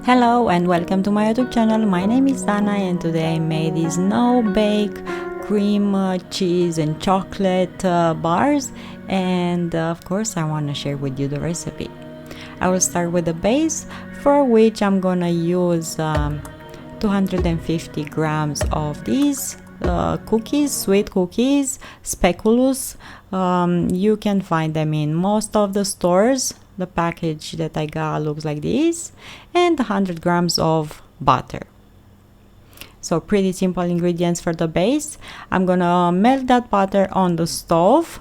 Hello and welcome to my YouTube channel. My name is Dana and today I made these no-bake cream cheese and chocolate bars, and of course I want to share with you the recipe. I will start with the base, for which I'm gonna use 250 grams of these cookies, sweet cookies, speculoos. You can find them in most of the stores. The package that I got looks like this, and 100 grams of butter. So pretty simple ingredients for the base. I'm gonna melt that butter on the stove,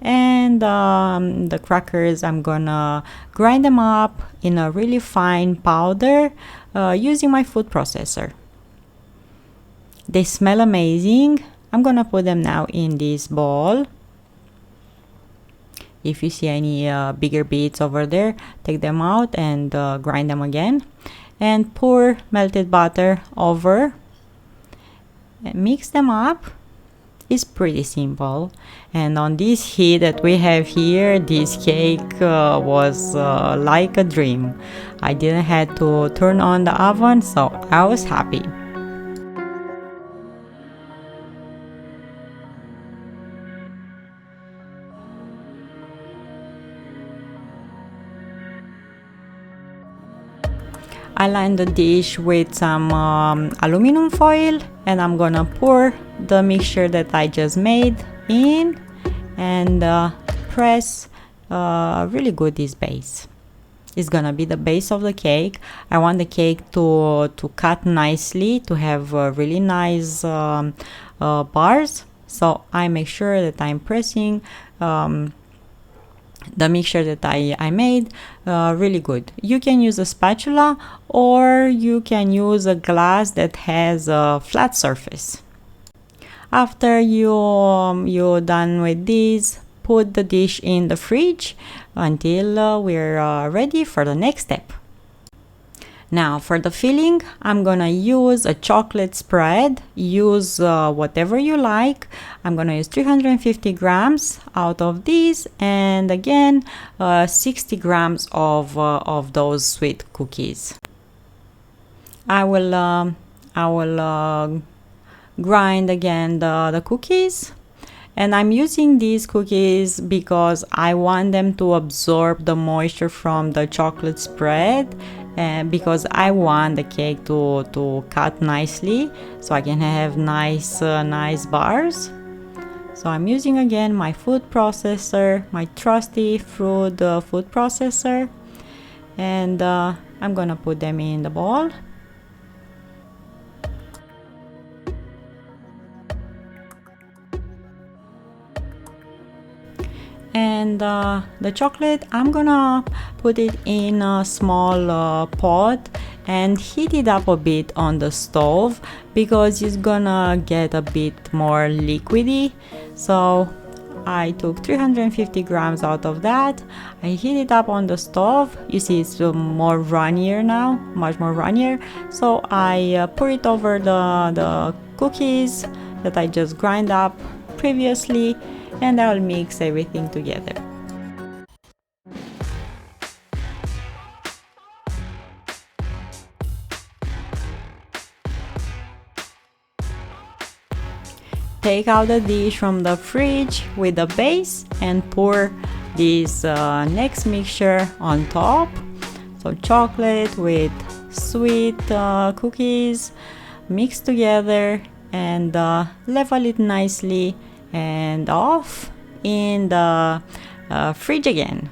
and the crackers I'm gonna grind them up in a really fine powder using my food processor. They smell amazing. I'm gonna put them now in this bowl. If you see any bigger bits over there, take them out and grind them again, and pour melted butter over and mix them up. It's pretty simple, and on this heat that we have here, this cake was like a dream. I didn't have to turn on the oven, so I was happy. I line the dish with some aluminum foil, and I'm gonna pour the mixture that I just made in and press really good this base. It's gonna be the base of the cake. I want the cake to cut nicely, to have really nice bars, so I make sure that I'm pressing the mixture that I made really good. You can use a spatula, or you can use a glass that has a flat surface. After you're done with this, put the dish in the fridge until we're ready for the next step. Now for the filling, I'm gonna use a chocolate spread. Use whatever you like. I'm gonna use 350 grams out of these, and again 60 grams of those sweet cookies. I will grind again the cookies, and I'm using these cookies because I want them to absorb the moisture from the chocolate spread, and because I want the cake to cut nicely, so I can have nice bars. So I'm using again my food processor, my trusty food processor, and I'm gonna put them in the bowl. And the chocolate, I'm gonna put it in a small pot and heat it up a bit on the stove, because it's gonna get a bit more liquidy. So I took 350 grams out of that. I heat it up on the stove. You see it's more runnier now, much more runnier. So I pour it over the cookies that I just grind up previously, and I'll mix everything together. Take out the dish from the fridge with the base and pour this next mixture on top. So chocolate with sweet cookies mixed together, and level it nicely and off in the fridge again.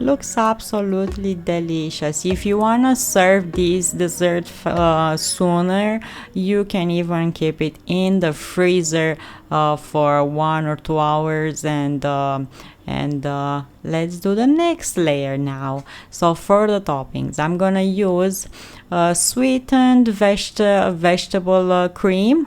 Looks absolutely delicious. If you want to serve this dessert sooner, you can even keep it in the freezer for 1 or 2 hours, and let's do the next layer now. So for the toppings, I'm gonna use sweetened vegetable cream,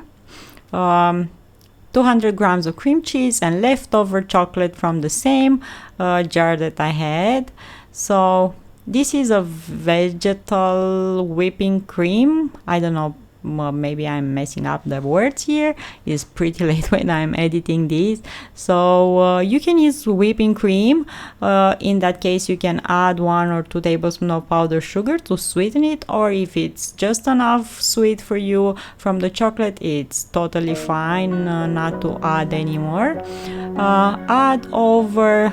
200 grams of cream cheese, and leftover chocolate from the same jar that I had. So this is a vegetal whipping cream. I don't know maybe I'm messing up the words here. It's pretty late when I'm editing this. So you can use whipping cream. In that case, you can add 1 or 2 tablespoons of powdered sugar to sweeten it, or if it's just enough sweet for you from the chocolate, it's totally fine not to add anymore. Add over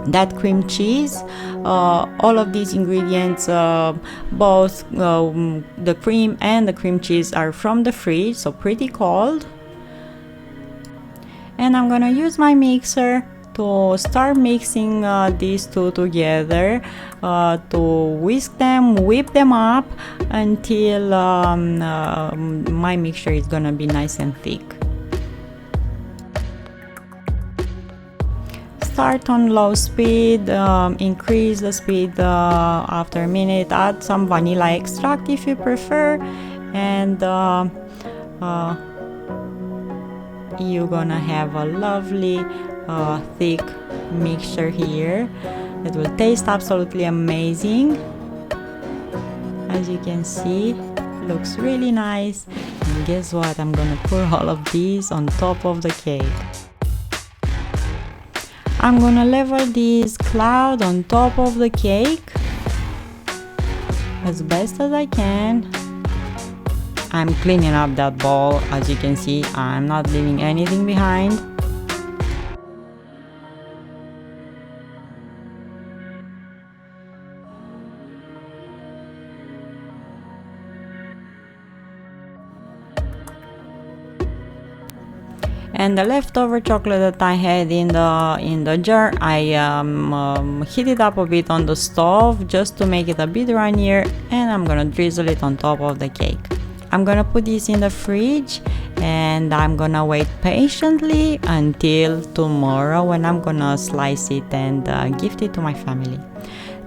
that cream cheese. All of these ingredients, both the cream and the cream cheese, are from the fridge, so pretty cold. And I'm gonna use my mixer to start mixing these two together, to whisk them, whip them up until my mixture is gonna be nice and thick. Start on low speed, increase the speed after a minute, add some vanilla extract if you prefer, and you're gonna have a lovely thick mixture here that will taste absolutely amazing. As you can see, looks really nice. And guess what? I'm gonna pour all of these on top of the cake. I'm gonna level this cloud on top of the cake as best as I can. I'm cleaning up that bowl. As you can see, I'm not leaving anything behind. And the leftover chocolate that I had in the jar, I heat it up a bit on the stove just to make it a bit runnier, and I'm gonna drizzle it on top of the cake. I'm gonna put this in the fridge, and I'm gonna wait patiently until tomorrow when I'm gonna slice it and gift it to my family.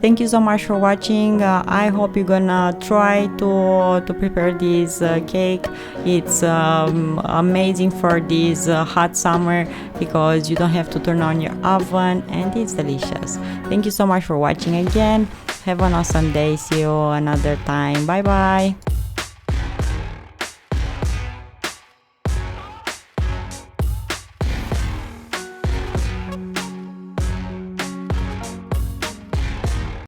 Thank you so much for watching. I hope you're gonna try to prepare this cake. It's amazing for this hot summer because you don't have to turn on your oven, and it's delicious. Thank you so much for watching again. Have an awesome day. See you another time. Bye bye.